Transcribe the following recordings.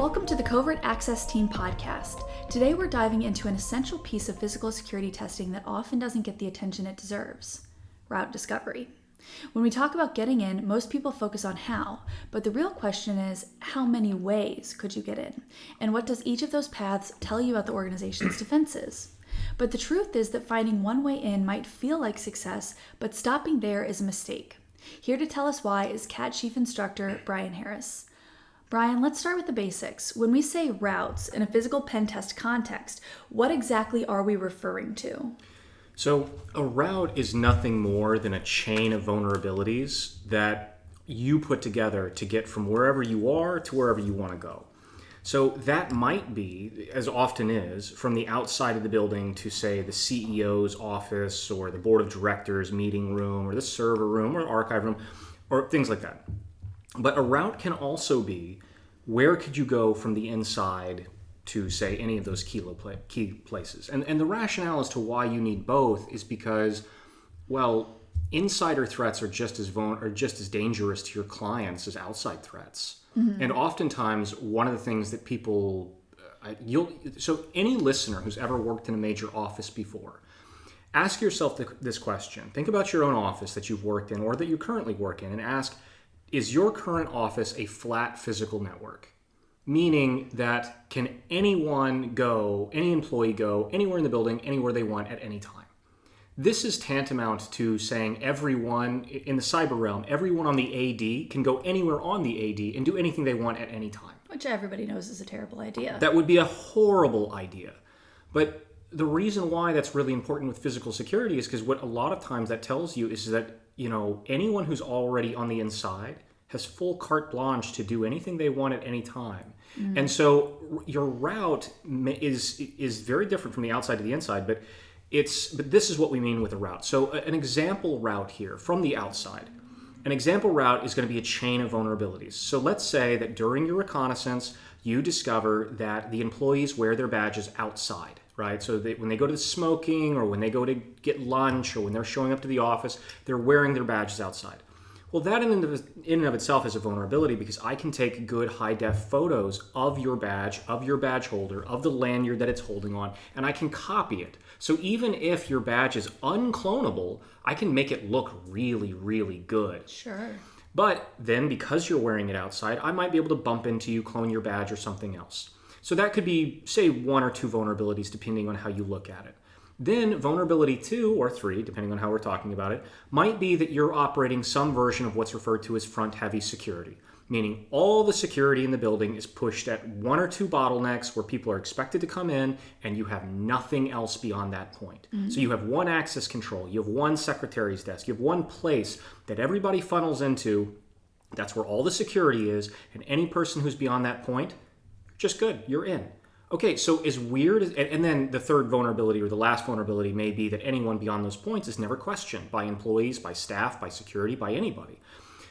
Welcome to the Covert Access Team podcast. Today we're diving into an essential piece of physical security testing that often doesn't get the attention it deserves: route discovery. When we talk about getting in, most people focus on how, but the real question is, how many ways could you get in? And what does each of those paths tell you about the organization's defenses? But the truth is that finding one way in might feel like success, but stopping there is a mistake. Here to tell us why is CAT Chief Instructor Brian Harris. Brian, let's start with the basics. When we say routes in a physical pen test context, what exactly are we referring to? So a route is nothing more than a chain of vulnerabilities that you put together to get from wherever you are to wherever you want to go. So that might be, as often is, from the outside of the building to, say, the CEO's office or the board of directors meeting room or the server room or archive room or things like that. But a route can also be, where could you go from the inside to, say, any of those key places? And the rationale as to why you need both is because, well, insider threats are just as dangerous to your clients as outside threats. Mm-hmm. And oftentimes, one of the things that people, so any listener who's ever worked in a major office before, ask yourself this question. Think about your own office that you've worked in or that you currently work in and ask, is your current office a flat physical network? Meaning that can anyone go, any employee go anywhere in the building, anywhere they want at any time? This is tantamount to saying everyone in the cyber realm, everyone on the AD can go anywhere on the AD and do anything they want at any time. Which everybody knows is a terrible idea. That would be a horrible idea. But the reason why that's really important with physical security is because what a lot of times that tells you is that, anyone who's already on the inside has full carte blanche to do anything they want at any time. Mm. And so your route is very different from the outside to the inside, but this is what we mean with a route. So an example route here from the outside. An example route is going to be a chain of vulnerabilities. So let's say that during your reconnaissance, you discover that the employees wear their badges outside, right? So when they go to the smoking or when they go to get lunch or when they're showing up to the office, they're wearing their badges outside. Well, that in and of itself is a vulnerability because I can take good high-def photos of your badge holder, of the lanyard that it's holding on, and I can copy it. So even if your badge is unclonable, I can make it look really, really good. Sure. But then because you're wearing it outside, I might be able to bump into you, clone your badge or something else. So that could be, say, one or two vulnerabilities depending on how you look at it. Then vulnerability 2 or 3, depending on how we're talking about it, might be that you're operating some version of what's referred to as front-heavy security, meaning all the security in the building is pushed at one or two bottlenecks where people are expected to come in and you have nothing else beyond that point. Mm-hmm. So you have one access control, you have one secretary's desk, you have one place that everybody funnels into. That's where all the security is, and any person who's beyond that point, just good, you're in. Okay, so as weird as, and then the third vulnerability or the last vulnerability may be that anyone beyond those points is never questioned by employees, by staff, by security, by anybody.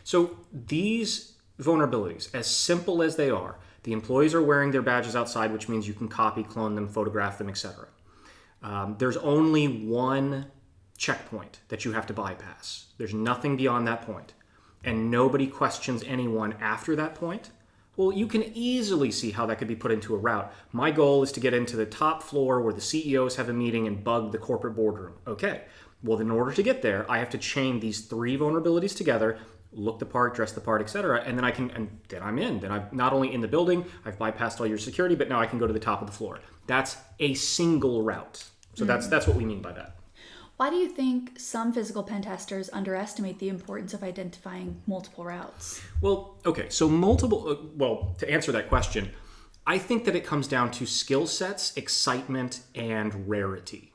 So these vulnerabilities, as simple as they are, the employees are wearing their badges outside, which means you can copy, clone them, photograph them, etc. There's only one checkpoint that you have to bypass. There's nothing beyond that point. And nobody questions anyone after that point. Well, you can easily see how that could be put into a route. My goal is to get into the top floor where the CEOs have a meeting and bug the corporate boardroom. Okay, well, in order to get there, I have to chain these 3 vulnerabilities together, look the part, dress the part, etc., and then I'm in. Then I'm not only in the building, I've bypassed all your security, but now I can go to the top of the floor. That's a single route. So that's what we mean by that. Why do you think some physical pen testers underestimate the importance of identifying multiple routes? Well, okay, so to answer that question, I think that it comes down to skill sets, excitement, and rarity.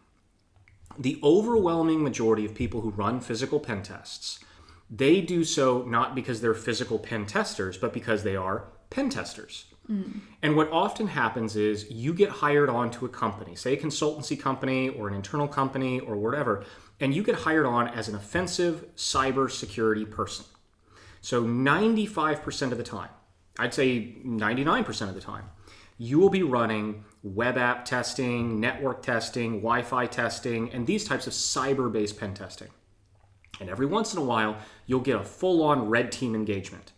The overwhelming majority of people who run physical pen tests, they do so not because they're physical pen testers, but because they are pen testers. Mm. And what often happens is you get hired on to a company, say a consultancy company or an internal company or whatever, and you get hired on as an offensive cybersecurity person. So 95% of the time, I'd say 99% of the time, you will be running web app testing, network testing, Wi-Fi testing, and these types of cyber-based pen testing. And every once in a while, you'll get a full-on red team engagement.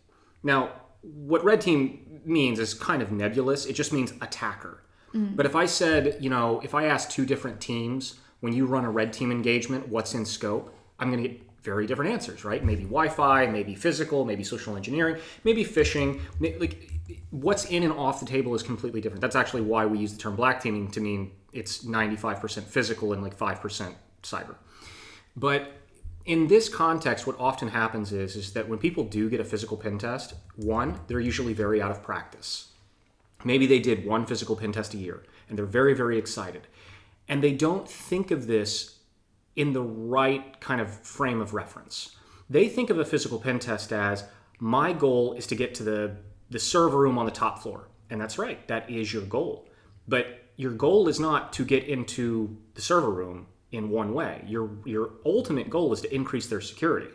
Now, what red team means is kind of nebulous. It just means attacker. But if I said, if I asked two different teams, when you run a red team engagement, what's in scope? I'm going to get very different answers, right? Maybe Wi-Fi, maybe physical, maybe social engineering, maybe phishing. Like, what's in and off the table is completely different. That's actually why we use the term black teaming to mean it's 95% physical and like 5% cyber. But in this context, what often happens is that when people do get a physical pen test, one, they're usually very out of practice. Maybe they did one physical pen test a year, and they're very, very excited. And they don't think of this in the right kind of frame of reference. They think of a physical pen test as, my goal is to get to the server room on the top floor. And that's right, that is your goal. But your goal is not to get into the server room in one way. Your ultimate goal is to increase their security.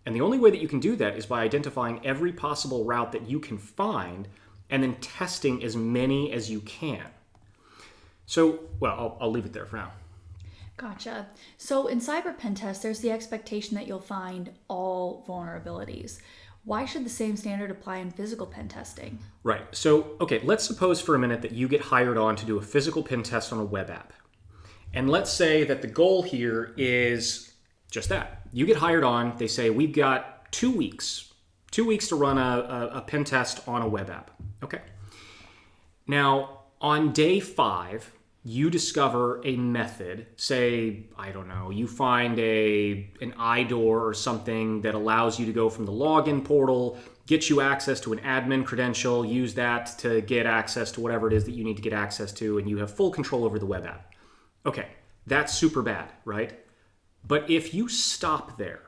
And the only way that you can do that is by identifying every possible route that you can find and then testing as many as you can. So, well, I'll leave it there for now. Gotcha. So in cyber pen tests, there's the expectation that you'll find all vulnerabilities. Why should the same standard apply in physical pen testing? Right. So, okay, let's suppose for a minute that you get hired on to do a physical pen test on a web app. And let's say that the goal here is just that. You get hired on, they say, we've got 2 weeks. 2 weeks to run a pen test on a web app. Okay. Now, on day 5, you discover a method. Say, I don't know, you find an IDOR or something that allows you to go from the login portal, get you access to an admin credential, use that to get access to whatever it is that you need to get access to, and you have full control over the web app. Okay, that's super bad, right? But if you stop there,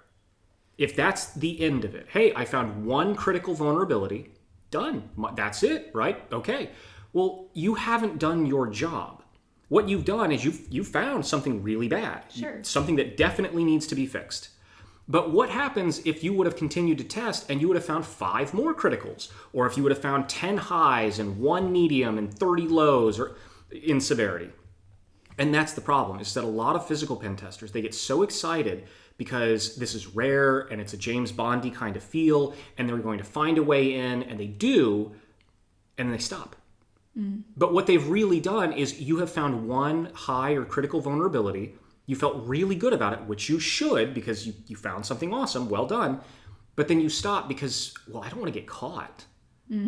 if that's the end of it, hey, I found one critical vulnerability, done. That's it, right? Okay. Well, you haven't done your job. What you've done is you found something really bad. Sure. Something that definitely needs to be fixed. But what happens if you would have continued to test and you would have found 5 more criticals? Or if you would have found 10 highs and 1 medium and 30 lows or in severity? And that's the problem, is that a lot of physical pen testers, they get so excited because this is rare and it's a James Bondy kind of feel, and they're going to find a way in, and they do, and then they stop. But what they've really done is you have found one high or critical vulnerability. You felt really good about it, which you should, because you found something awesome. Well done. But then you stop because, well, I don't want to get caught.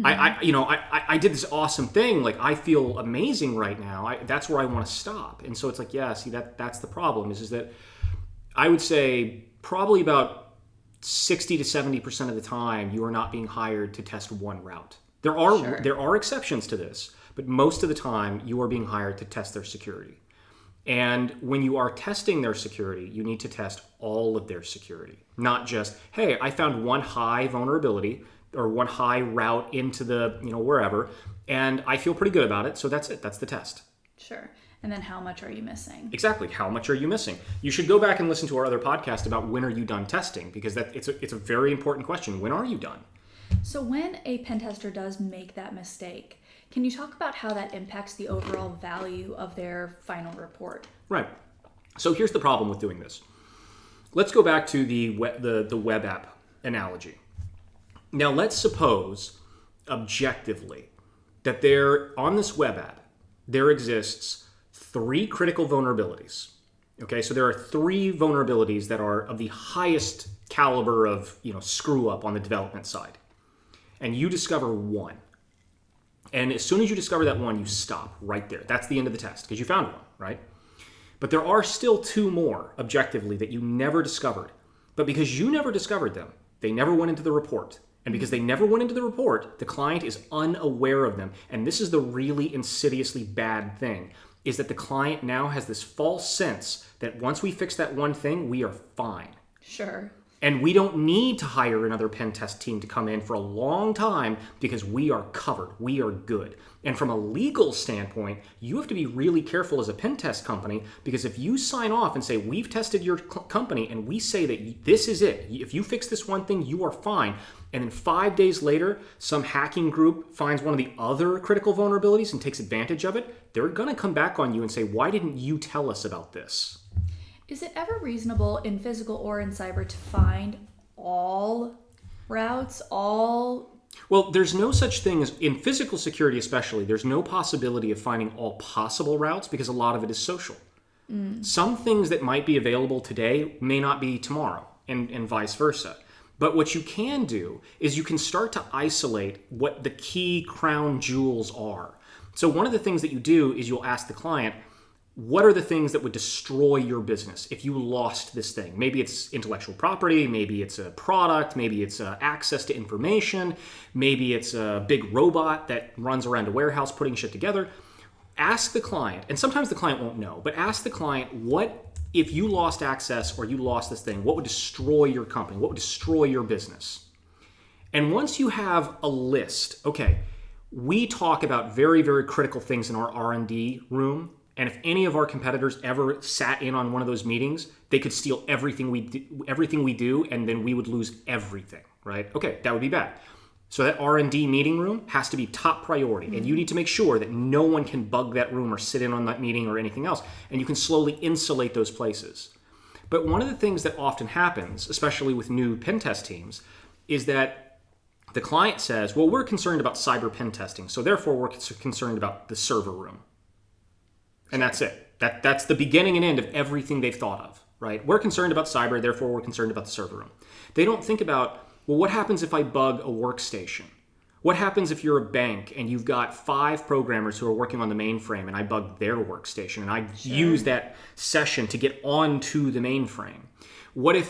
I did this awesome thing. Like, I feel amazing right now. That's where I want to stop. And so it's like, yeah, see, that's the problem is that I would say probably about 60 to 70% of the time you are not being hired to test one route. There are exceptions to this, but most of the time you are being hired to test their security. And when you are testing their security, you need to test all of their security, not just, hey, I found one high vulnerability or one high route into the, wherever, and I feel pretty good about it. So that's it. That's the test. Sure. And then how much are you missing? Exactly. How much are you missing? You should go back and listen to our other podcast about when are you done testing, because it's a very important question. When are you done? So when a pen tester does make that mistake, can you talk about how that impacts the overall value of their final report? Right. So here's the problem with doing this. Let's go back to the web app analogy. Now let's suppose, objectively, that on this web app, there exists 3 critical vulnerabilities. Okay, so there are 3 vulnerabilities that are of the highest caliber of screw up on the development side. And you discover one. And as soon as you discover that one, you stop right there. That's the end of the test, because you found one, right? But there are still 2 more, objectively, that you never discovered. But because you never discovered them, they never went into the report. And because they never went into the report, the client is unaware of them. And this is the really insidiously bad thing, is that the client now has this false sense that once we fix that one thing, we are fine. Sure. And we don't need to hire another pen test team to come in for a long time because we are covered. We are good. And from a legal standpoint, you have to be really careful as a pen test company, because if you sign off and say, we've tested your company and we say that this is it, if you fix this one thing, you are fine. And then 5 days later, some hacking group finds one of the other critical vulnerabilities and takes advantage of it, they're going to come back on you and say, why didn't you tell us about this? Is it ever reasonable in physical or in cyber to find all routes, all Well, there's no such thing as, in physical security especially, there's no possibility of finding all possible routes because a lot of it is social. Some things that might be available today may not be tomorrow, and vice versa. But what you can do is you can start to isolate what the key crown jewels are. So one of the things that you do is you'll ask the client, what are the things that would destroy your business if you lost this thing? Maybe it's intellectual property, maybe it's a product, maybe it's access to information, maybe it's a big robot that runs around a warehouse putting shit together. Ask the client, and sometimes the client won't know, but ask the client, what if you lost access or you lost this thing, what would destroy your company? What would destroy your business? And once you have a list, okay, we talk about very, very critical things in our R&D room. And if any of our competitors ever sat in on one of those meetings, they could steal everything we do, and then we would lose everything, right? Okay, that would be bad. So that R&D meeting room has to be top priority, and you need to make sure that no one can bug that room or sit in on that meeting or anything else, and you can slowly insulate those places. But one of the things that often happens, especially with new pen test teams, is that the client says, well, we're concerned about cyber pen testing, so therefore we're concerned about the server room. And that's it. That's the beginning and end of everything they've thought of, right? We're concerned about cyber, therefore we're concerned about the server room. They don't think about, well, what happens if I bug a workstation? What happens if you're a bank and you've got 5 programmers who are working on the mainframe and I bug their workstation and I use that session to get onto the mainframe? What if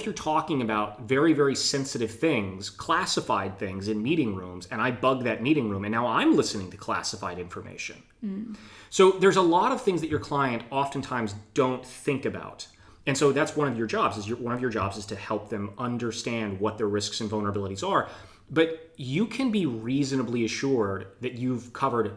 you're talking about very, very sensitive things, classified things in meeting rooms, and I bug that meeting room and now I'm listening to classified information? So there's a lot of things that your client oftentimes don't think about. And so that's one of your jobs, is to help them understand what their risks and vulnerabilities are. But you can be reasonably assured that you've covered,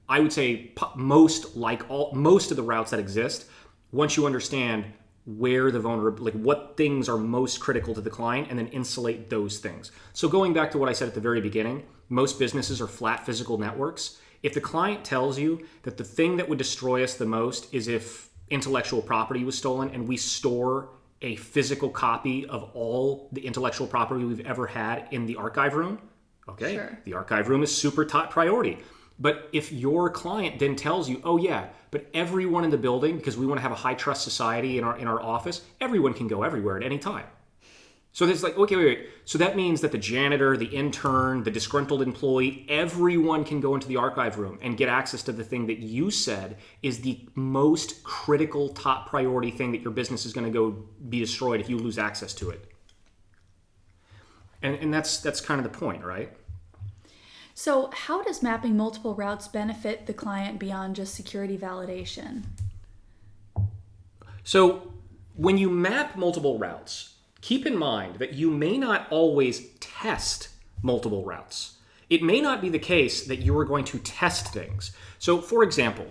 I would say, most of the routes that exist once you understand where the what things are most critical to the client, and then insulate those things. So going back to what I said at the very beginning, most businesses are flat physical networks. If the client tells you that the thing that would destroy us the most is if intellectual property was stolen and we store a physical copy of all the intellectual property we've ever had in the archive room, okay, sure. The archive room is super top priority. But if your client then tells you, oh yeah, but everyone in the building, because we want to have a high trust society in our office, everyone can go everywhere at any time. So there's like, okay, wait. So that means that the janitor, the intern, the disgruntled employee, everyone can go into the archive room and get access to the thing that you said is the most critical top priority thing that your business is going to go be destroyed if you lose access to it. And that's kind of the point, right? So how does mapping multiple routes benefit the client beyond just security validation? So when you map multiple routes, keep in mind that you may not always test multiple routes. It may not be the case that you are going to test things. So for example,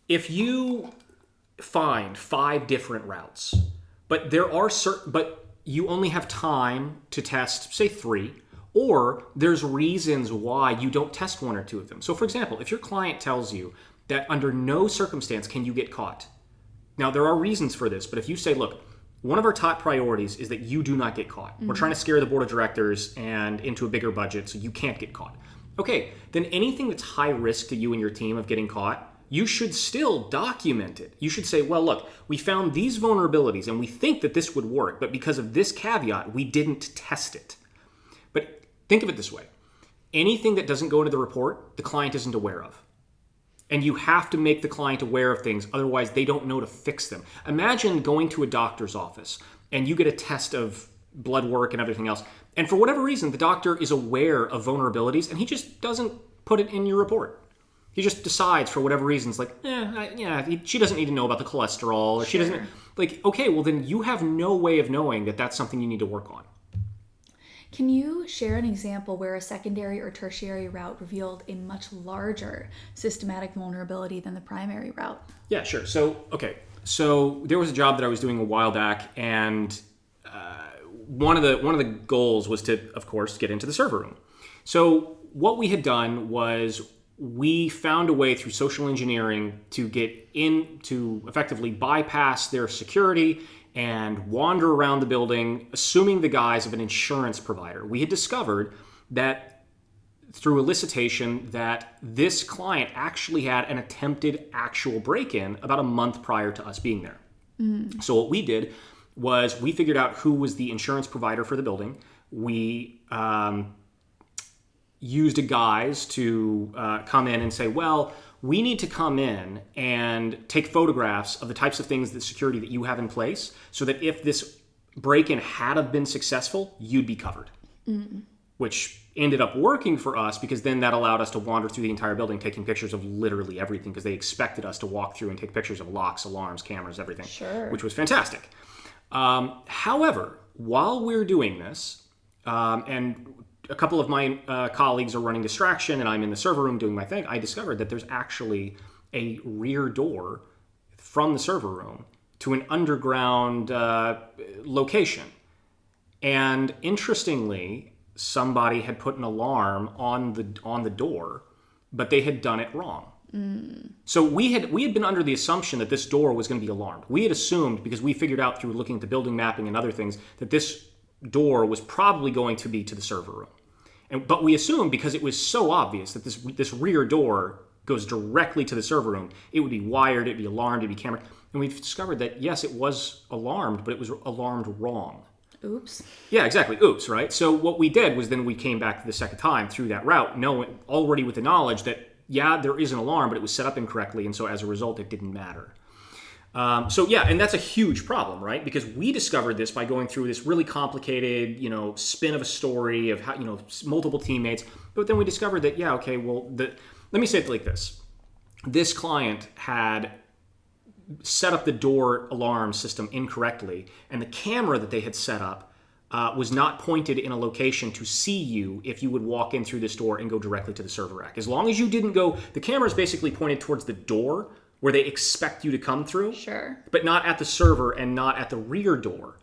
if you find 5 different routes, but you only have time to test, say, 3, or there's reasons why you don't test 1 or 2 of them. So for example, if your client tells you that under no circumstance can you get caught. Now, there are reasons for this, but if you say, look, one of our top priorities is that you do not get caught. We're trying to scare the board of directors and into a bigger budget so you can't get caught. Okay, then anything that's high risk to you and your team of getting caught, you should still document it. You should say, well, look, we found these vulnerabilities and we think that this would work, but because of this caveat, we didn't test it. But think of it this way. Anything that doesn't go into the report, the client isn't aware of. And you have to make the client aware of things, otherwise they don't know to fix them. Imagine going to a doctor's office and you get a test of blood work and everything else, and for whatever reason, the doctor is aware of vulnerabilities and he just doesn't put it in your report. He just decides for whatever reasons, like, she doesn't need to know about the cholesterol, or she doesn't, okay, well then you have no way of knowing that that's something you need to work on. Can you share an example where a secondary or tertiary route revealed a much larger systematic vulnerability than the primary route? Yeah, sure. So there was a job that I was doing a while back, and one of the goals was to, of course, get into the server room. So what we had done was we found a way through social engineering to get in to effectively bypass their security and wander around the building, assuming the guise of an insurance provider. We had discovered that through elicitation that this client actually had an attempted actual break-in about a month prior to us being there. So what we did was we figured out who was the insurance provider for the building. We used a guise to come in and say, well, we need to come in and take photographs of the types of things, the security that you have in place, so that if this break-in had have been successful, you'd be covered. Which ended up working for us because then that allowed us to wander through the entire building taking pictures of literally everything because they expected us to walk through and take pictures of locks, alarms, cameras, everything, which was fantastic. However, while we're doing this, and a couple of my colleagues are running distraction and I'm in the server room doing my thing, I discovered that there's actually a rear door from the server room to an underground location. And interestingly, somebody had put an alarm on the door, but they had done it wrong. So we had been under the assumption that this door was going to be alarmed. We had assumed, because we figured out through looking at the building mapping and other things, that this door was probably going to be to the server room. But we assumed, because it was so obvious that this rear door goes directly to the server room, it would be wired, it'd be alarmed, it'd be camera. And we've discovered that, yes, it was alarmed, but it was alarmed wrong. Oops. Yeah, exactly. Oops, right? So what we did was then we came back the second time through that route, knowing already with the knowledge that, yeah, there is an alarm, but it was set up incorrectly, and so as a result, it didn't matter. And that's a huge problem, right? Because we discovered this by going through this really complicated, spin of a story of how, multiple teammates. But then we discovered that, let me say it like this. This client had set up the door alarm system incorrectly, and the camera that they had set up was not pointed in a location to see you if you would walk in through this door and go directly to the server rack. As long as you didn't go, the camera is basically pointed towards the door where they expect you to come through, sure, but not at the server and not at the rear door.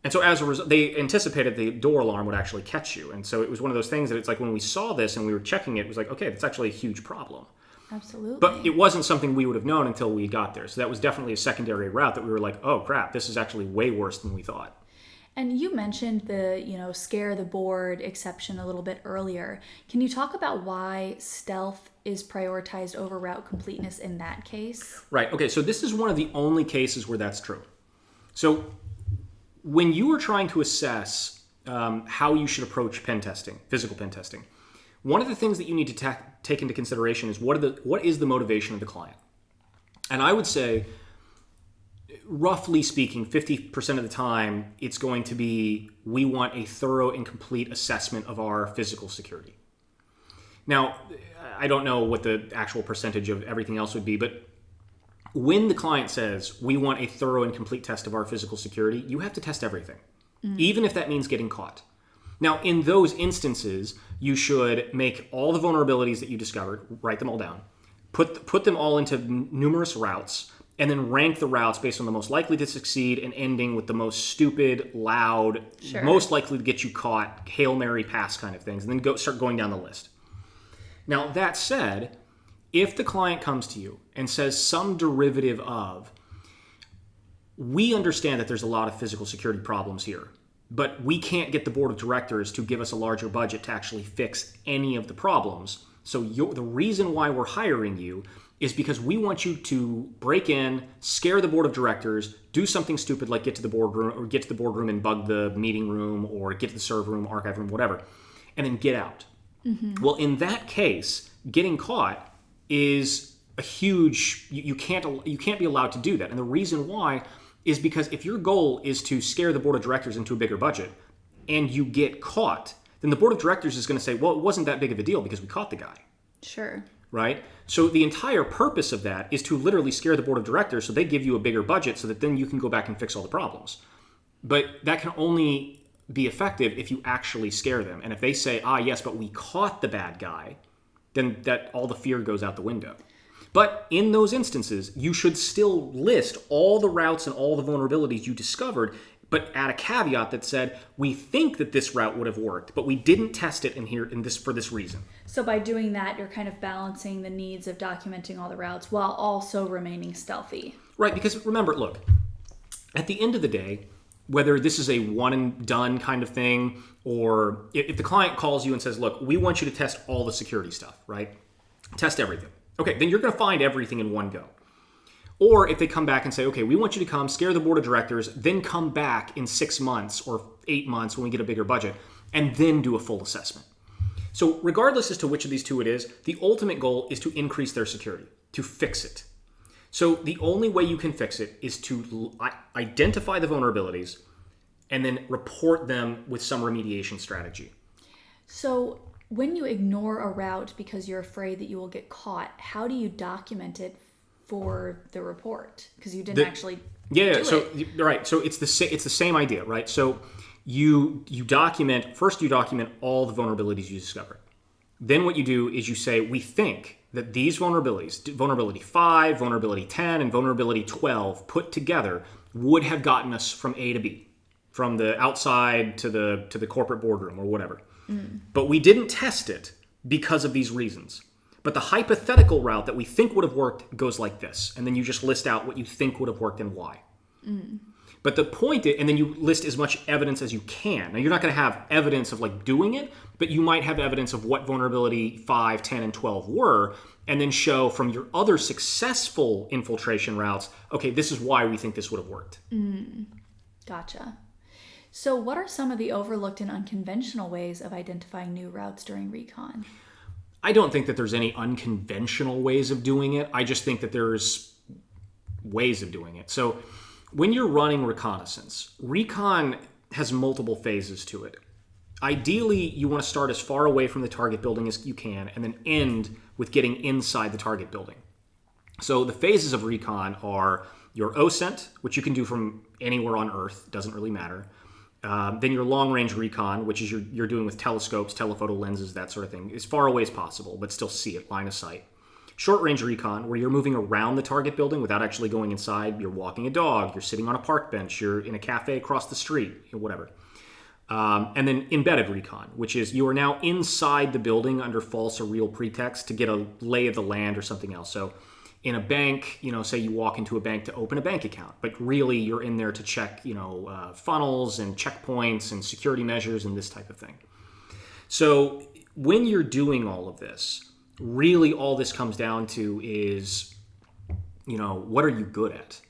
And so as a result, they anticipated the door alarm would actually catch you. And so it was one of those things that it's like when we saw this and we were checking it, it was like, okay, that's actually a huge problem. Absolutely. But it wasn't something we would have known until we got there. So that was definitely a secondary route that we were like, oh crap, this is actually way worse than we thought. And you mentioned the, scare the board exception a little bit earlier. Can you talk about why stealth is prioritized over route completeness in that case? Right. Okay. So this is one of the only cases where that's true. So when you are trying to assess how you should approach pen testing, physical pen testing, one of the things that you need to take into consideration is what is the motivation of the client? And I would say, roughly speaking, 50% of the time, it's going to be, we want a thorough and complete assessment of our physical security. Now, I don't know what the actual percentage of everything else would be, but when the client says, we want a thorough and complete test of our physical security, you have to test everything, even if that means getting caught. Now, in those instances, you should make all the vulnerabilities that you discovered, write them all down, put them all into numerous routes, and then rank the routes based on the most likely to succeed and ending with the most stupid, loud, sure, most likely to get you caught, Hail Mary pass kind of things, and then start going down the list. Now, that said, if the client comes to you and says some derivative of, we understand that there's a lot of physical security problems here, but we can't get the board of directors to give us a larger budget to actually fix any of the problems. So the reason why we're hiring you is because we want you to break in, scare the board of directors, do something stupid like get to the boardroom and bug the meeting room, or get to the server room, archive room, whatever, and then get out. Mm-hmm. Well, in that case, getting caught is a huge, you can't be allowed to do that. And the reason why is because if your goal is to scare the board of directors into a bigger budget and you get caught, then the board of directors is going to say, well, it wasn't that big of a deal because we caught the guy. Sure. Right? So the entire purpose of that is to literally scare the board of directors so they give you a bigger budget so that then you can go back and fix all the problems. But that can only be effective if you actually scare them. And if they say, yes, but we caught the bad guy, then that all the fear goes out the window. But in those instances, you should still list all the routes and all the vulnerabilities you discovered, but add a caveat that said, we think that this route would have worked, but we didn't test it for this reason. So by doing that, you're kind of balancing the needs of documenting all the routes while also remaining stealthy. Right, because remember, look, at the end of the day, whether this is a one and done kind of thing, or if the client calls you and says, look, we want you to test all the security stuff, right? Test everything. Okay, then you're going to find everything in one go. Or if they come back and say, okay, we want you to come, scare the board of directors, then come back in 6 months or 8 months when we get a bigger budget, and then do a full assessment. So regardless as to which of these two it is, the ultimate goal is to increase their security, to fix it. So the only way you can fix it is to identify the vulnerabilities and then report them with some remediation strategy. So when you ignore a route because you're afraid that you will get caught, how do you document it for the report? Because you didn't actually do it. Right. So it's the same idea, right? So you document all the vulnerabilities you discover. Then what you do is you say, we think that these vulnerabilities, vulnerability 5, vulnerability 10, and vulnerability 12 put together would have gotten us from A to B, from the outside to the corporate boardroom or whatever. But we didn't test it because of these reasons. But the hypothetical route that we think would have worked goes like this. And then you just list out what you think would have worked and why. But the point is, and then you list as much evidence as you can. Now, you're not going to have evidence of like doing it, but you might have evidence of what vulnerability 5, 10, and 12 were, and then show from your other successful infiltration routes, okay, this is why we think this would have worked. Gotcha. So what are some of the overlooked and unconventional ways of identifying new routes during recon? I don't think that there's any unconventional ways of doing it. I just think that there's ways of doing it. So when you're running reconnaissance, recon has multiple phases to it. Ideally, you want to start as far away from the target building as you can and then end with getting inside the target building. So the phases of recon are your OSINT, which you can do from anywhere on Earth, doesn't really matter. Then your long-range recon, which is you're doing with telescopes, telephoto lenses, that sort of thing, as far away as possible, but still see it, line of sight. Short-range recon, where you're moving around the target building without actually going inside. You're walking a dog, you're sitting on a park bench, you're in a cafe across the street, whatever. And then embedded recon, which is you are now inside the building under false or real pretext to get a lay of the land or something else. So in a bank, say you walk into a bank to open a bank account, but really you're in there to check, funnels and checkpoints and security measures and this type of thing. So when you're doing all of this, really all this comes down to is, what are you good at?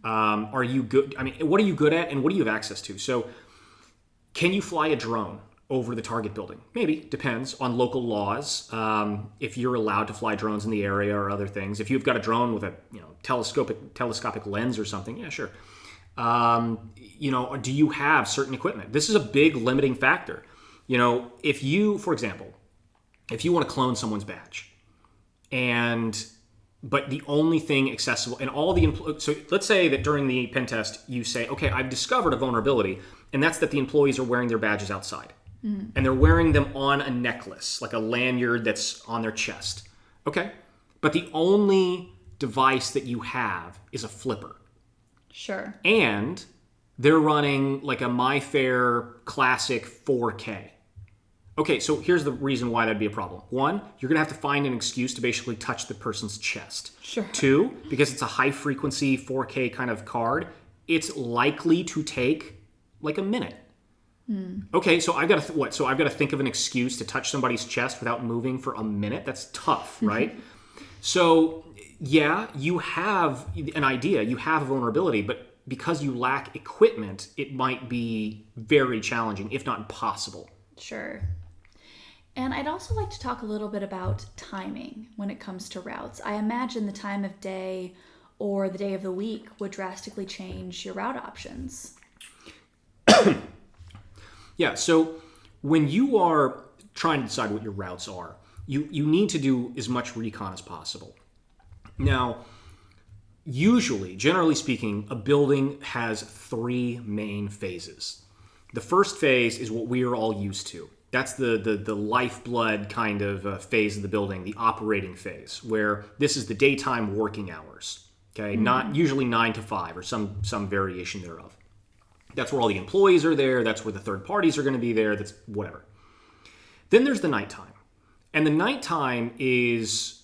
Are you good? I mean, what are you good at and what do you have access to? So can you fly a drone over the target building? Maybe, depends on local laws. If you're allowed to fly drones in the area or other things. If you've got a drone with a telescopic lens or something, yeah, sure. Do you have certain equipment? This is a big limiting factor. If you, for example, if you want to clone someone's badge, but the only thing accessible, and all the so let's say that during the pen test you say, okay, I've discovered a vulnerability, and that's that the employees are wearing their badges outside. And they're wearing them on a necklace, like a lanyard that's on their chest. Okay. But the only device that you have is a flipper. Sure. And they're running like a MyFair Classic 4K. Okay, so here's the reason why that'd be a problem. 1, you're going to have to find an excuse to basically touch the person's chest. Sure. 2, because it's a high-frequency 4K kind of card, it's likely to take like a minute. Okay, so I've got to So I've got to think of an excuse to touch somebody's chest without moving for a minute? That's tough, right? So, yeah, you have an idea, you have a vulnerability, but because you lack equipment, it might be very challenging, if not impossible. Sure. And I'd also like to talk a little bit about timing when it comes to routes. I imagine the time of day or the day of the week would drastically change your route options. Yeah, so when you are trying to decide what your routes are, you need to do as much recon as possible. Now, usually, generally speaking, a building has 3 main phases. The first phase is what we are all used to. That's the lifeblood kind of phase of the building, the operating phase, where this is the daytime working hours. Okay, not usually 9 to 5 or some variation thereof. That's where all the employees are there. That's where the third parties are going to be there. That's whatever. Then there's the nighttime. And the nighttime is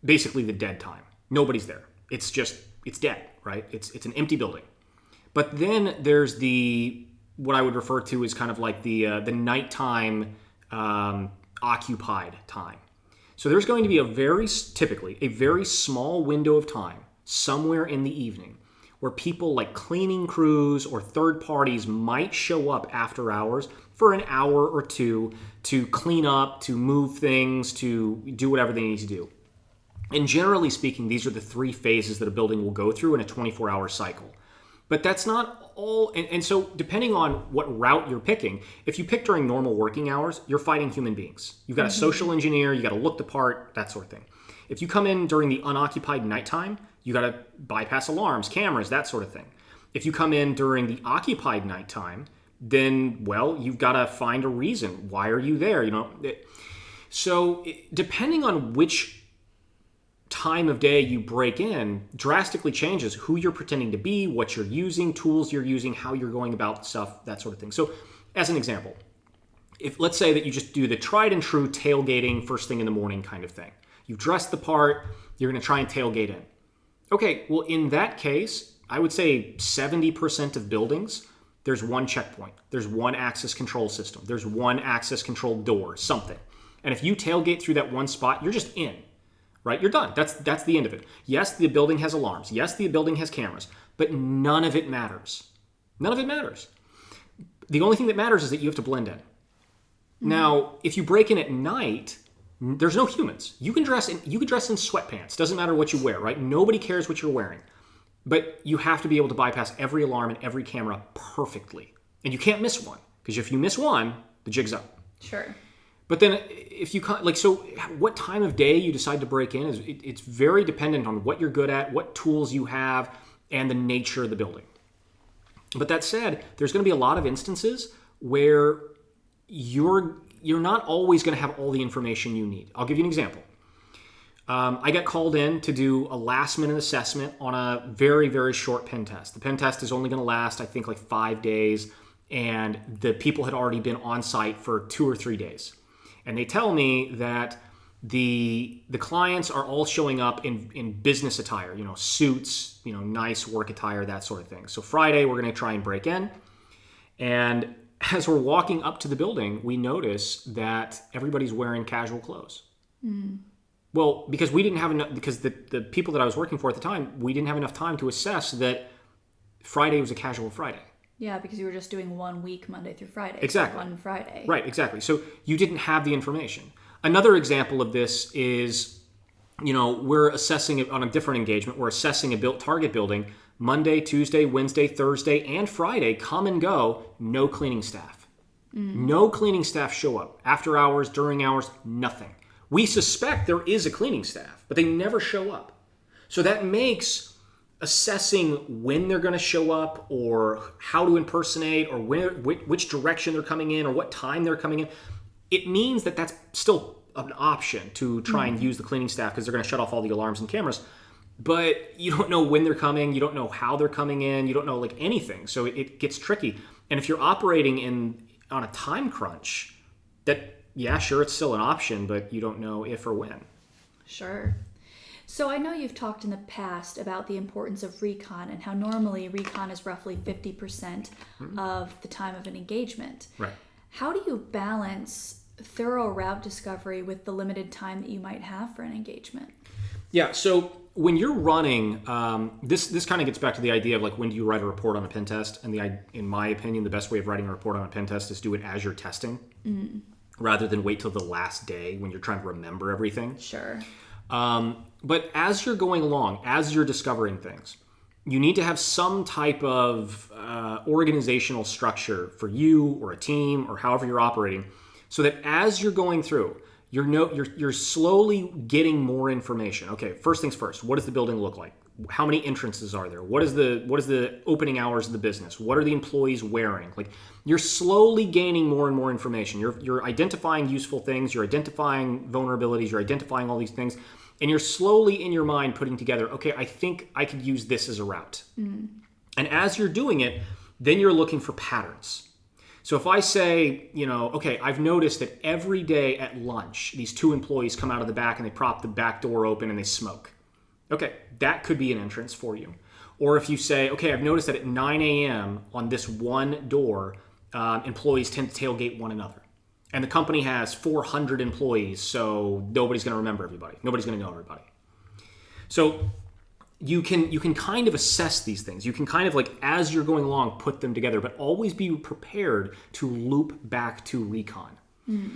basically the dead time. Nobody's there. It's dead, right? It's an empty building. But then there's what I would refer to as kind of like the nighttime occupied time. So there's going to be typically a very small window of time somewhere in the evening where people like cleaning crews or third parties might show up after hours for an hour or two to clean up, to move things, to do whatever they need to do. And generally speaking, these are the 3 phases that a building will go through in a 24-hour cycle. But that's not all. And so depending on what route you're picking, if you pick during normal working hours, you're fighting human beings. You've got to social engineer, you got to look the part, that sort of thing. If you come in during the unoccupied nighttime, you got to bypass alarms, cameras, that sort of thing. If you come in during the occupied nighttime, then, well, you've got to find a reason. Why are you there? So depending on which time of day you break in drastically changes who you're pretending to be, what you're using, tools you're using, how you're going about stuff, that sort of thing. So as an example, if let's say that you just do the tried and true tailgating first thing in the morning kind of thing. You've dressed the part, you're going to try and tailgate in. Okay, well, in that case, I would say 70% of buildings, there's one checkpoint. There's one access control system. There's one access control door, something. And if you tailgate through that one spot, you're just in. Right? You're done. That's the end of it. Yes, the building has alarms. Yes, the building has cameras. But none of it matters. None of it matters. The only thing that matters is that you have to blend in. Now, if you break in at night, there's no humans. You can dress in sweatpants. Doesn't matter what you wear, right? Nobody cares what you're wearing. But you have to be able to bypass every alarm and every camera perfectly. And you can't miss one. Because if you miss one, the jig's up. Sure. But then if you so what time of day you decide to break in it's very dependent on what you're good at, what tools you have, and the nature of the building. But that said, there's going to be a lot of instances where you're not always going to have all the information you need. I'll give you an example. I got called in to do a last minute assessment on a very, very short pen test. The pen test is only going to last, I think, like 5 days, and the people had already been on site for 2 or 3 days. And they tell me that the clients are all showing up in business attire, suits, nice work attire, that sort of thing. So Friday, we're going to try and break in. And as we're walking up to the building, we notice that everybody's wearing casual clothes. Mm. Well, because we didn't have enough, because the people that I was working for at the time, we didn't have enough time to assess that Friday was a casual Friday. Yeah, because you were just doing 1 week, Monday through Friday. Exactly. One Friday. Right, exactly. So you didn't have the information. Another example of this is, we're assessing it on a different engagement. We're assessing a target building Monday, Tuesday, Wednesday, Thursday, and Friday, come and go, no cleaning staff. No cleaning staff show up. After hours, during hours, nothing. We suspect there is a cleaning staff, but they never show up. So that makes assessing when they're going to show up or how to impersonate or which direction they're coming in or what time they're coming in, it means that that's still an option to try and use the cleaning staff because they're going to shut off all the alarms and cameras. But you don't know when they're coming. You don't know how they're coming in. You don't know anything. So it gets tricky. And if you're operating on a time crunch, yeah, sure, it's still an option, but you don't know if or when. Sure. So I know you've talked in the past about the importance of recon and how normally recon is roughly 50% of the time of an engagement. Right. How do you balance thorough route discovery with the limited time that you might have for an engagement? Yeah, so when you're running, this kind of gets back to the idea of when do you write a report on a pen test? And in my opinion, the best way of writing a report on a pen test is do it as you're testing, rather than wait till the last day when you're trying to remember everything. Sure. But as you're going along, as you're discovering things, you need to have some type of organizational structure for you or a team or however you're operating, so that as you're going through, you're slowly getting more information. Okay, first things first. What does the building look like? How many entrances are there? What is the opening hours of the business? What are the employees wearing? You're slowly gaining more and more information. You're identifying useful things. You're identifying vulnerabilities. You're identifying all these things. And you're slowly in your mind putting together, okay, I think I could use this as a route. And as you're doing it, then you're looking for patterns. So if I say, okay, I've noticed that every day at lunch, these 2 employees come out of the back and they prop the back door open and they smoke. Okay, that could be an entrance for you. Or if you say, okay, I've noticed that at 9 a.m. on this one door, employees tend to tailgate one another. And the company has 400 employees, so nobody's going to remember everybody. Nobody's going to know everybody. So you can kind of assess these things. You can kind of, like, as you're going along, put them together, but always be prepared to loop back to recon.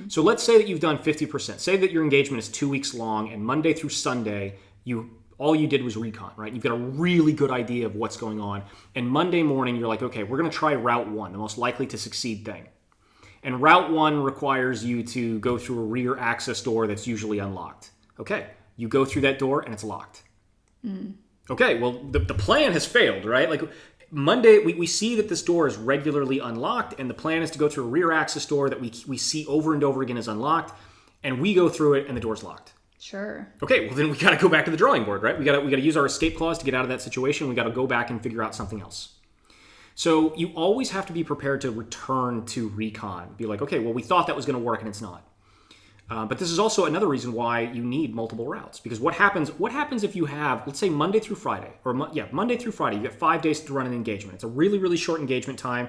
So let's say that you've done 50%. Say that your engagement is 2 weeks long, and Monday through Sunday, all you did was recon, right? You've got a really good idea of what's going on. And Monday morning, you're like, okay, we're going to try route 1, the most likely to succeed thing. And route 1 requires you to go through a rear access door that's usually unlocked. Okay, you go through that door and it's locked. Okay, well, the plan has failed, right? Like, Monday, we see that this door is regularly unlocked, and the plan is to go through a rear access door that we see over and over again is unlocked, and we go through it and the door's locked. Sure. Okay, well, then we got to go back to the drawing board, right? We got to use our escape clause to get out of that situation. We got to go back and figure out something else. So you always have to be prepared to return to recon. Be like, okay, well, we thought that was going to work and it's not. But this is also another reason why you need multiple routes. Because what happens if you have, let's say, Monday through Friday, Monday through Friday, you get 5 days to run an engagement. It's a really, really short engagement time.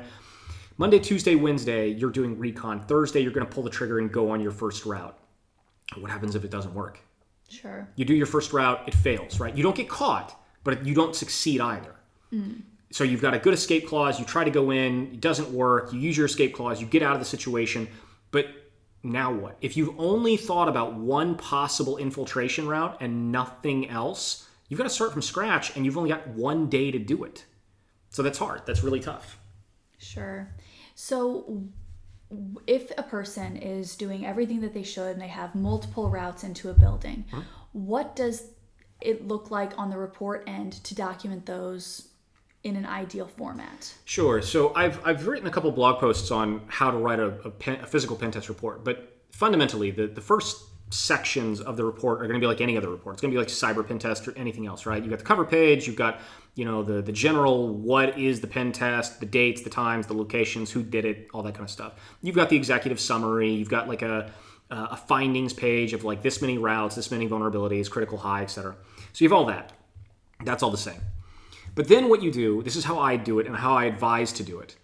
Monday, Tuesday, Wednesday, you're doing recon. Thursday, you're going to pull the trigger and go on your first route. What happens if it doesn't work? Sure. You do your first route, it fails, right? You don't get caught, but you don't succeed either. So you've got a good escape clause. You try to go in, it doesn't work. You use your escape clause, you get out of the situation, but now what? If you've only thought about one possible infiltration route and nothing else, you've got to start from scratch, and you've only got 1 day to do it. So that's hard. That's really tough. Sure. So if a person is doing everything that they should and they have multiple routes into a building, what does it look like on the report end to document those in an ideal format? Sure. So I've written a couple blog posts on how to write a physical pen test report, but fundamentally the first sections of the report are going to be like any other report. It's going to be like cyber pen test or anything else, right? You've got the cover page, you've got the general, what is the pen test, the dates, the times, the locations, who did it, all that kind of stuff. You've got the executive summary, you've got like a findings page of like this many routes, this many vulnerabilities, critical high, etc. So you have all that. That's all the same. But then what you do, this is how I do it and how I advise to do it,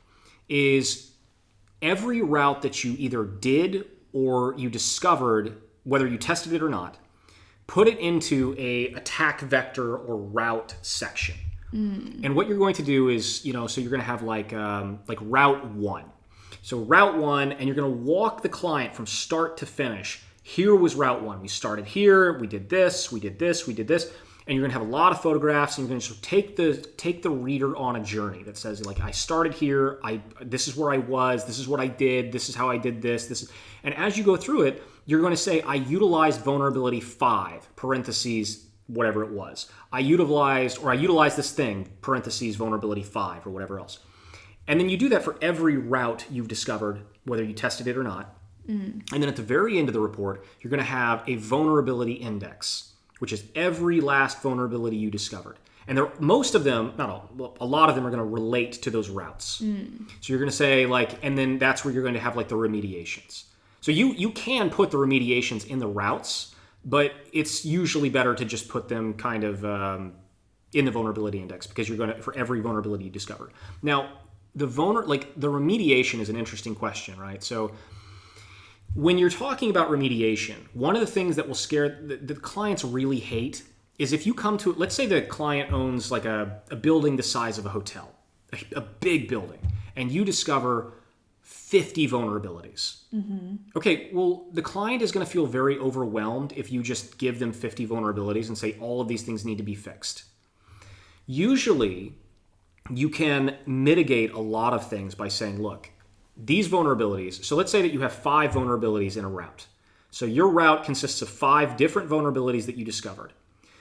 is every route that you either did or you discovered, whether you tested it or not, put it into a attack vector or route section. And what you're going to do is, so you're going to have like route 1. So route 1, and you're going to walk the client from start to finish. Here was route 1. We started here, we did this, we did this, we did this. And you're going to have a lot of photographs, and you're going to take the reader on a journey that says, like, I started here, this is where I was, this is what I did, this is how I did this. And as you go through it, you're going to say, I utilized vulnerability 5, parentheses, whatever it was. I utilized this thing, parentheses, vulnerability 5, or whatever else. And then you do that for every route you've discovered, whether you tested it or not. And then at the very end of the report, you're going to have a vulnerability index, which is every last vulnerability you discovered. And most of them, not all, a lot of them are going to relate to those routes. So you're going to say, like, and then that's where you're going to have like the remediations. So you can put the remediations in the routes, but it's usually better to just put them kind of in the vulnerability index, because you're going to, for every vulnerability you discover. Now, the remediation is an interesting question, right? So when you're talking about remediation, one of the things that will scare the clients really hate is if you come to, let's say the client owns like a building the size of a hotel, a big building, and you discover 50 vulnerabilities. Okay, well, the client is going to feel very overwhelmed if you just give them 50 vulnerabilities and say all of these things need to be fixed. Usually, you can mitigate a lot of things by saying, look, these vulnerabilities, so let's say that you have 5 vulnerabilities in a route. So your route consists of 5 different vulnerabilities that you discovered.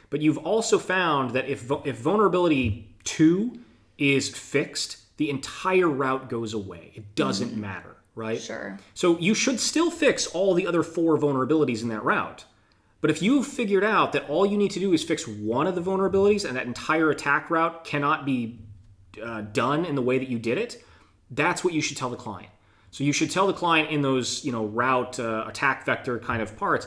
But you've also found that if vulnerability 2 is fixed, the entire route goes away. It doesn't matter, right? Sure. So you should still fix all the other 4 vulnerabilities in that route. But if you've figured out that all you need to do is fix one of the vulnerabilities and that entire attack route cannot be done in the way that you did it, that's what you should tell the client. So you should tell the client in those, route attack vector kind of parts,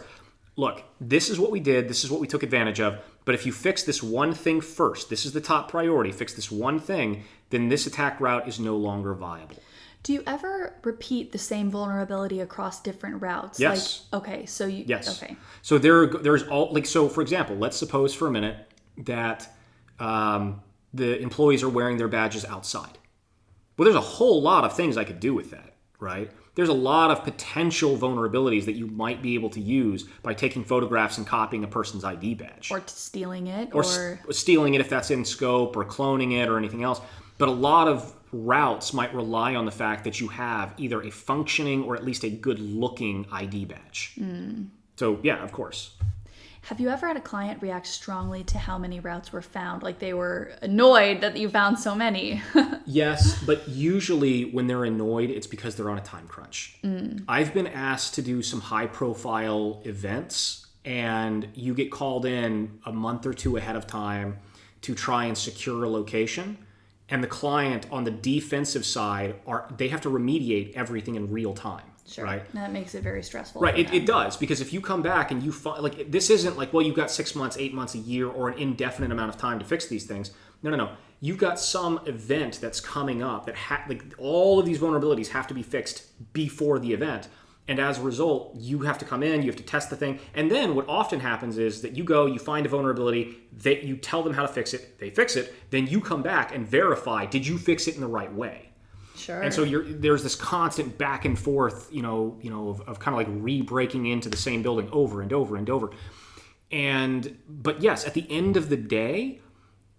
look, this is what we did, this is what we took advantage of, But if you fix this one thing first, this is the top priority, fix this one thing, then this attack route is no longer viable. Do you ever repeat the same vulnerability across different routes? Yes. Like, okay, so you... Yes. Okay. So there's all, like, so for example, let's suppose for a minute that the employees are wearing their badges outside. Well, there's a whole lot of things I could do with that, right? There's a lot of potential vulnerabilities that you might be able to use by taking photographs and copying a person's ID badge. Or stealing it. Or stealing it if that's in scope, or cloning it or anything else. But a lot of routes might rely on the fact that you have either a functioning or at least a good-looking ID badge. So, yeah, of course. Have you ever had a client react strongly to how many routes were found? Like they were annoyed that you found so many? Yes, but usually when they're annoyed, it's because they're on a time crunch. I've been asked to do some high-profile events, and you get called in a month or two ahead of time to try and secure a location. And the client on the defensive side, they have to remediate everything in real time. Sure. Right? And that makes it very stressful. Right. It does, because if you come back and you find, like, this isn't like, well, you've got 6 months, 8 months, a year, or an indefinite amount of time to fix these things. No. You've got some event that's coming up that like all of these vulnerabilities have to be fixed before the event. And as a result, you have to come in, you have to test the thing. And then what often happens is that you find a vulnerability, you tell them how to fix it, they fix it, then you come back and verify, did you fix it in the right way? Sure. And so there's this constant back and forth, of kind of like re-breaking into the same building over and over and over. But yes, at the end of the day,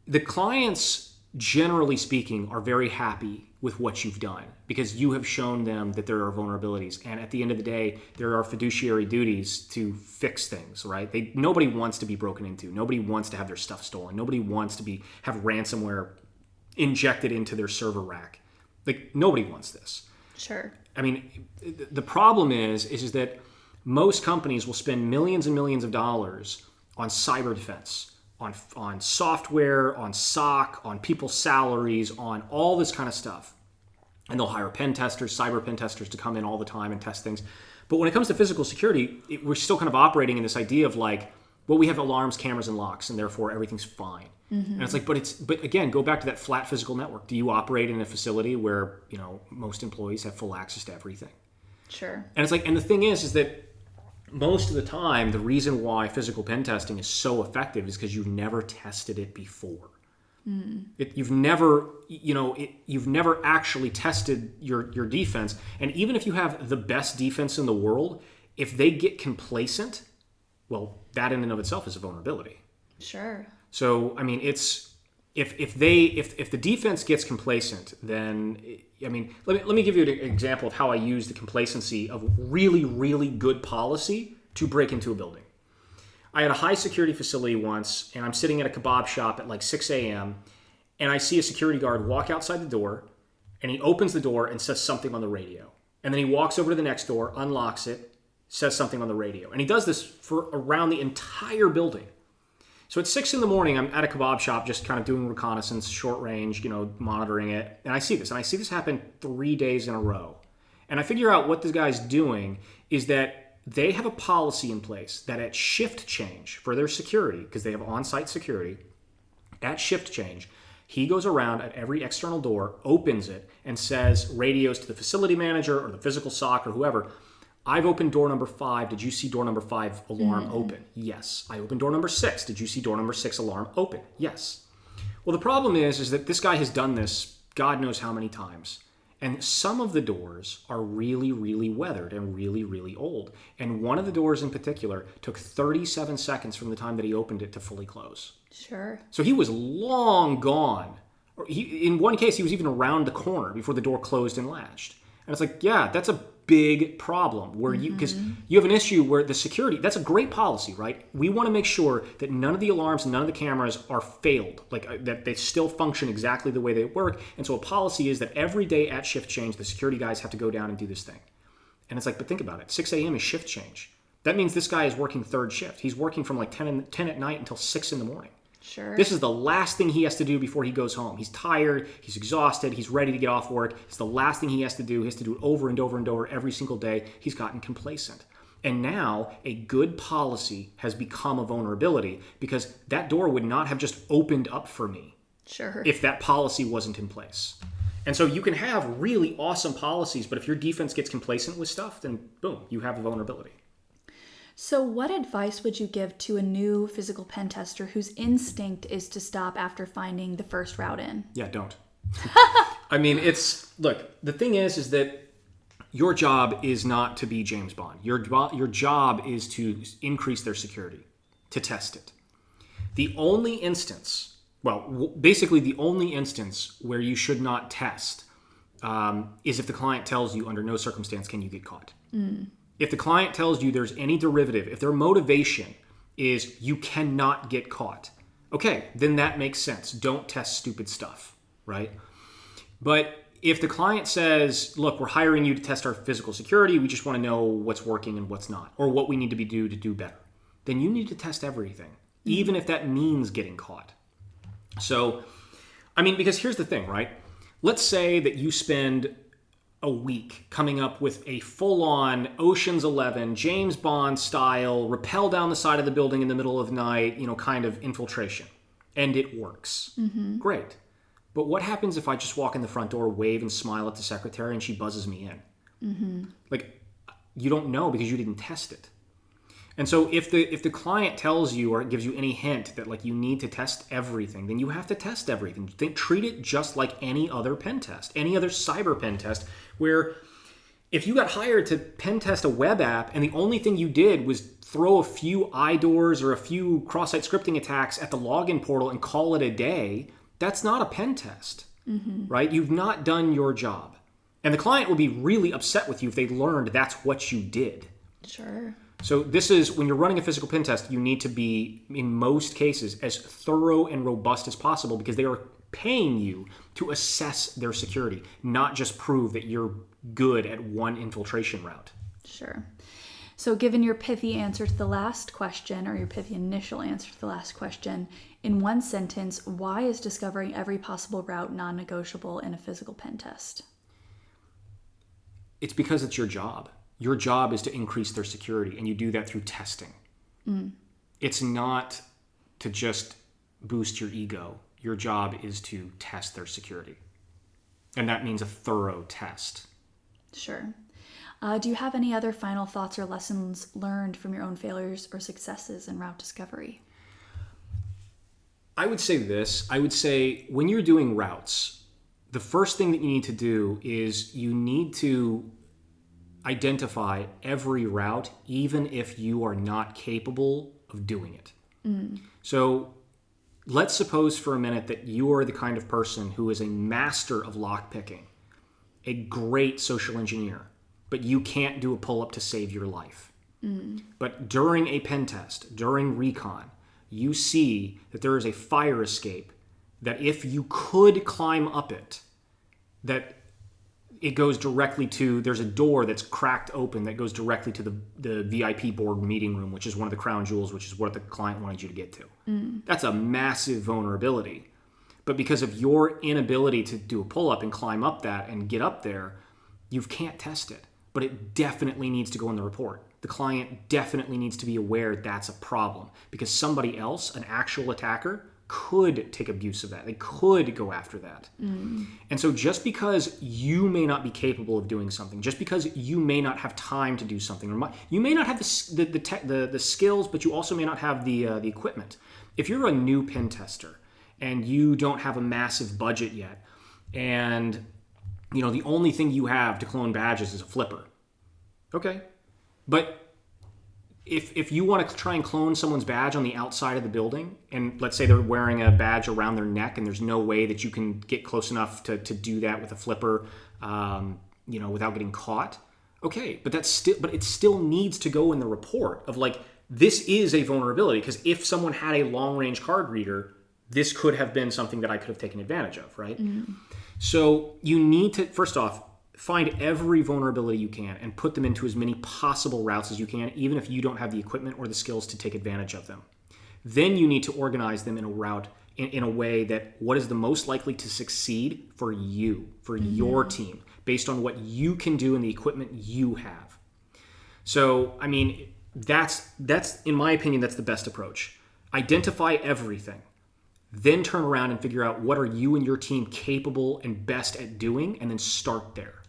the clients, generally speaking, are very happy with what you've done because you have shown them that there are vulnerabilities. And at the end of the day, there are fiduciary duties to fix things, right? Nobody wants to be broken into. Nobody wants to have their stuff stolen. Nobody wants to have ransomware injected into their server rack. Like, nobody wants this. Sure. I mean, the problem is that most companies will spend millions and millions of dollars on cyber defense, on software, on SOC, on people's salaries, on all this kind of stuff. And they'll hire pen testers, cyber pen testers to come in all the time and test things. But when it comes to physical security, we're still kind of operating in this idea of like, well, we have alarms, cameras, and locks, and therefore everything's fine. Mm-hmm. And it's like, but again, go back to that flat physical network. Do you operate in a facility where, most employees have full access to everything? Sure. And it's like, and the thing is that most of the time, the reason why physical pen testing is so effective is because you've never tested it before. You've never actually tested your defense. And even if you have the best defense in the world, if they get complacent, well, that in and of itself is a vulnerability. Sure. So, I mean, it's if the defense gets complacent, then let me give you an example of how I use the complacency of really, really good policy to break into a building. I had a high security facility once, and I'm sitting at a kebab shop at like 6 a.m., and I see a security guard walk outside the door, and he opens the door and says something on the radio. And then he walks over to the next door, unlocks it, says something on the radio. And he does this for around the entire building. So at 6 a.m, I'm at a kebab shop just kind of doing reconnaissance, short range, monitoring it. And I see this. And I see this happen 3 days in a row. And I figure out what this guy's doing is that they have a policy in place that at shift change for their security, because they have on-site security, at shift change, he goes around at every external door, opens it, and radios to the facility manager or the physical SOC or whoever, I've opened door number 5. Did you see door number 5 alarm open? Yes. I opened door number 6. Did you see door number 6 alarm open? Yes. Well, the problem is that this guy has done this God knows how many times. And some of the doors are really, really weathered and really, really old. And one of the doors in particular took 37 seconds from the time that he opened it to fully close. Sure. So he was long gone. In one case, he was even around the corner before the door closed and latched. And it's like, yeah, that's a big problem where because you have an issue where the security, that's a great policy, right? We want to make sure that none of the alarms and none of the cameras are failed, like that they still function exactly the way they work. And so a policy is that every day at shift change, the security guys have to go down and do this thing. And it's like, but think about it. 6 a.m. is shift change. That means this guy is working third shift. He's working from like 10 at night until 6 in the morning. Sure. This is the last thing he has to do before he goes home. He's tired, he's exhausted, he's ready to get off work. It's the last thing he has to do. He has to do it over and over and over every single day. He's gotten complacent. And now a good policy has become a vulnerability because that door would not have just opened up for me if that policy wasn't in place. And so you can have really awesome policies, but if your defense gets complacent with stuff, then boom, you have a vulnerability. So what advice would you give to a new physical pen tester whose instinct is to stop after finding the first route in? Yeah, don't. I mean, look, the thing is that your job is not to be James Bond. Your job is to increase their security, to test it. The only instance, basically the only instance where you should not test is if the client tells you under no circumstance can you get caught. If the client tells you there's any derivative, if their motivation is you cannot get caught, okay, then that makes sense. Don't test stupid stuff, right? But if the client says, look, we're hiring you to test our physical security, we just want to know what's working and what's not, or what we need to do better, then you need to test everything, even if that means getting caught. So, I mean, because here's the thing, right? Let's say that you spend a week coming up with a full-on Ocean's 11, James Bond style, rappel down the side of the building in the middle of the night, kind of infiltration. And it works. Great. But what happens if I just walk in the front door, wave and smile at the secretary, and she buzzes me in? Like, you don't know because you didn't test it. And so if the client tells you or gives you any hint that like you need to test everything, then you have to test everything. Treat it just like any other pen test, any other cyber pen test, where if you got hired to pen test a web app and the only thing you did was throw a few IDORs or a few cross-site scripting attacks at the login portal and call it a day, that's not a pen test, right? You've not done your job. And the client will be really upset with you if they learned that's what you did. Sure. So this is, when you're running a physical pen test, you need to be, in most cases, as thorough and robust as possible because they are paying you to assess their security, not just prove that you're good at one infiltration route. Sure. So given your pithy answer to the last question, or your pithy initial answer to the last question, in one sentence, why is discovering every possible route non-negotiable in a physical pen test? It's because it's your job. Your job is to increase their security, and you do that through testing. It's not to just boost your ego. Your job is to test their security. And that means a thorough test. Sure. Do you have any other final thoughts or lessons learned from your own failures or successes in route discovery? I would say this. I would say when you're doing routes, the first thing that you need to do is you need to identify every route, even if you are not capable of doing it. So let's suppose for a minute that you are the kind of person who is a master of lockpicking, a great social engineer, but you can't do a pull-up to save your life. But during a pen test, during recon, you see that there is a fire escape that if you could climb up it, that it goes directly to, there's a door that's cracked open that goes directly to the VIP board meeting room, which is one of the crown jewels, which is what the client wanted you to get to. That's a massive vulnerability. But because of your inability to do a pull-up and climb up that and get up there, you can't test it. But it definitely needs to go in the report. The client definitely needs to be aware that's a problem because somebody else, an actual attacker, could take abuse of that. They could go after that. And so just because you may not be capable of doing something, just because you may not have time to do something, or you may not have the skills, but you also may not have the equipment. If you're a new pen tester and you don't have a massive budget yet, and the only thing you have to clone badges is a flipper, okay, but if you want to try and clone someone's badge on the outside of the building, and let's say they're wearing a badge around their neck and there's no way that you can get close enough to do that with a flipper, without getting caught, okay, but it still needs to go in the report of like, this is a vulnerability, because if someone had a long-range card reader, this could have been something that I could have taken advantage of, right? So you need to, first off, find every vulnerability you can and put them into as many possible routes as you can, even if you don't have the equipment or the skills to take advantage of them. Then you need to organize them in a route in a way that what is the most likely to succeed for you, for your team, based on what you can do and the equipment you have. So, I mean, that's in my opinion, that's the best approach. Identify everything, then turn around and figure out what are you and your team capable and best at doing, and then start there.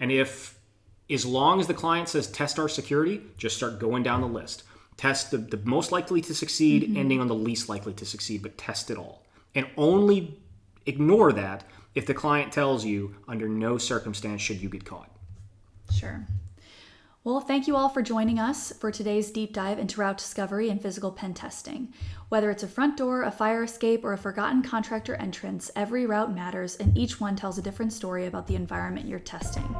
And as long as the client says test our security, just start going down the list. Test the most likely to succeed, ending on the least likely to succeed, but test it all. And only ignore that if the client tells you under no circumstance should you get caught. Sure. Well, thank you all for joining us for today's deep dive into route discovery and physical pen testing. Whether it's a front door, a fire escape, or a forgotten contractor entrance, every route matters and each one tells a different story about the environment you're testing.